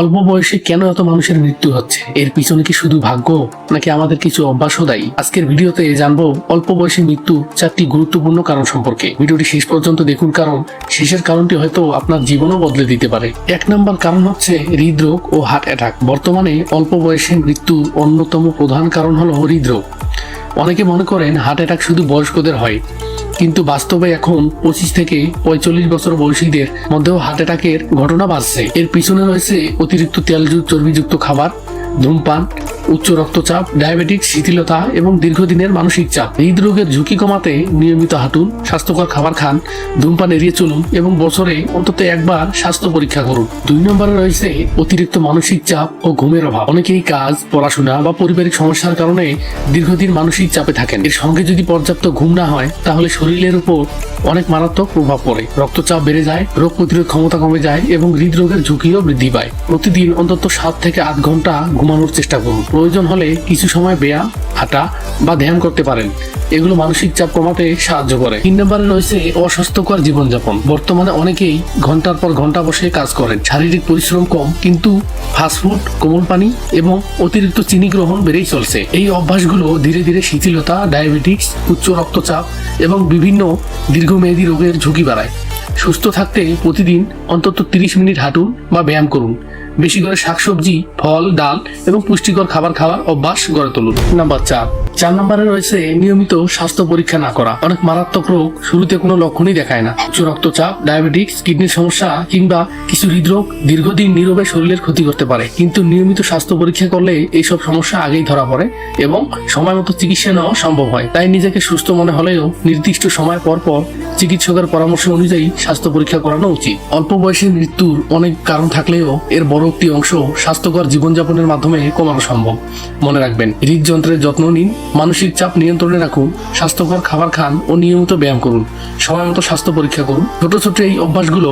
অল্প বয়সে কেন এত মানুষের মৃত্যু হচ্ছে, এর পিছনে কি শুধু ভাগ্য নাকি আমাদের কিছু অভ্যাসও দায়ী? আজকের ভিডিওতে জানবো অল্প বয়সে মৃত্যু 4টি গুরুত্বপূর্ণ কারণ সম্পর্কে। ভিডিওটি শেষ পর্যন্ত দেখুন, কারণ শেষের কারণটি হয়তো আপনার জীবনও বদলে দিতে পারে। 1 নম্বর কারণ হচ্ছে হৃদরোগ ও হার্ট অ্যাটাক। বর্তমানে অল্প বয়সে মৃত্যুর অন্যতম প্রধান কারণ হলো হৃদরোগ। অনেকে মনে করেন হার্ট অ্যাটাক শুধু বয়স্কদের হয়, কিন্তু বাস্তবে এখন 25 থেকে 45 বছর বয়সীদের মধ্যেও হার্ট অ্যাটাকের ঘটনা বাড়ছে। এর পিছনে রয়েছে অতিরিক্ত তেলযুক্ত চর্বিযুক্ত খাবার, ধূমপান, উচ্চ রক্তচাপ, ডায়াবেটিক্স, শিথিলতা এবং দীর্ঘদিনের মানসিক চাপ। হৃদরোগের ঝুঁকি কমাতে নিয়মিত হাঁটুন, স্বাস্থ্যকর খাবার খান, ধূমপান এড়িয়ে চলুন এবং বছরে অন্তত একবার স্বাস্থ্য পরীক্ষা করুন। 2 নম্বরে রয়েছে অতিরিক্ত মানসিক চাপ ও ঘুমের অভাব। অনেকেই কাজ, পড়াশোনা বা পারিবারিক সমস্যার কারণে দীর্ঘদিন মানসিক চাপে থাকেন। এর সঙ্গে যদি পর্যাপ্ত ঘুম না হয়, তাহলে শরীরের উপর অনেক মারাত্মক প্রভাব পড়ে। রক্তচাপ বেড়ে যায়, রোগ প্রতিরোধ ক্ষমতা কমে যায় এবং হৃদরোগের ঝুঁকিও বৃদ্ধি পায়। প্রতিদিন অন্তত 7 থেকে 8 ঘন্টা ঘুমানোর চেষ্টা করুন। প্রয়োজন হলে কিছু সময় ব্যায়াম, হাঁটা বা ধ্যান করতে পারেন। এগুলো মানসিক চাপ কমাতে সাহায্য করে। 3 নম্বরে রয়েছে অস্বাস্থ্যকর জীবনযাপন। বর্তমানে অনেকেই ঘন্টার পর ঘন্টা বসে কাজ করেন, শারীরিক পরিশ্রম কম, কিন্তু ফাস্টফুড, কোমল পানি এবং অতিরিক্ত চিনি গ্রহণ বেড়েই চলছে। এই অভ্যাসগুলো ধীরে ধীরে শিথিলতা, ডায়াবেটিক্স, উচ্চ রক্তচাপ এবং বিভিন্ন দীর্ঘমেয়াদী রোগের ঝুঁকি বাড়ায়। সুস্থ থাকতে প্রতিদিন অন্তত 30 মিনিট হাঁটুন বা ব্যায়াম করুন। বেশি করে শাকসবজি, ফল, ডাল এবং পুষ্টিকর খাবার খাওয়ার অভ্যাস গড়ে তুলুন। নাম্বার 4 নম্বরে রয়েছে নিয়মিত স্বাস্থ্য পরীক্ষা না করা। অনেক মারাত্মক রোগ শুরুতে কোনো লক্ষণই দেখায় না। উচ্চ রক্তচাপ, ডায়াবেটিক্স, কিডনির সমস্যা কিংবা কিছু হৃদরোগ দীর্ঘদিন নীরবে শরীরের ক্ষতি করতে পারে, কিন্তু নিয়মিত স্বাস্থ্য পরীক্ষা করলে এইসব সমস্যা আগেই ধরা পড়ে এবং সময় মতো চিকিৎসা নেওয়া সম্ভব হয়। তাই নিজেকে সুস্থ মনে হলেও নির্দিষ্ট সময় পর পর চিকিৎসকের পরামর্শ অনুযায়ী স্বাস্থ্য পরীক্ষা করানো উচিত। অল্প বয়সে মৃত্যুর অনেক কারণ থাকলেও এর বড় একটি অংশ স্বাস্থ্যকর জীবনযাপনের মাধ্যমে কমানো সম্ভব। মনে রাখবেন, হৃদযন্ত্রের যত্ন নিন, মানসিক চাপ নিয়ন্ত্রণে রাখুন, স্বাস্থ্যকর খাবার খান ও নিয়মিত ব্যায়াম করুন, সময় মতো স্বাস্থ্য পরীক্ষা করুন। ছোট ছোট এই অভ্যাসগুলো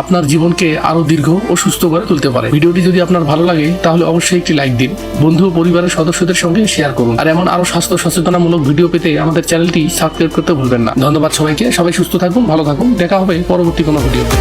আপনার জীবনকে আরো দীর্ঘ ও সুস্থ করে তুলতে পারে। ভিডিওটি যদি আপনার ভালো লাগে তাহলে অবশ্যই একটি লাইক দিন, বন্ধু ও পরিবারের সদস্যদের সঙ্গে শেয়ার করুন। আর এমন আরো স্বাস্থ্য সচেতনামূলক ভিডিও পেতে আমাদের চ্যানেলটি সাবস্ক্রাইব করতে ভুলবেন না। ধন্যবাদ সবাইকে। সবাই সুস্থ থাকুন, ভালো থাকুন। দেখা হবে পরবর্তী কোনো ভিডিওতে।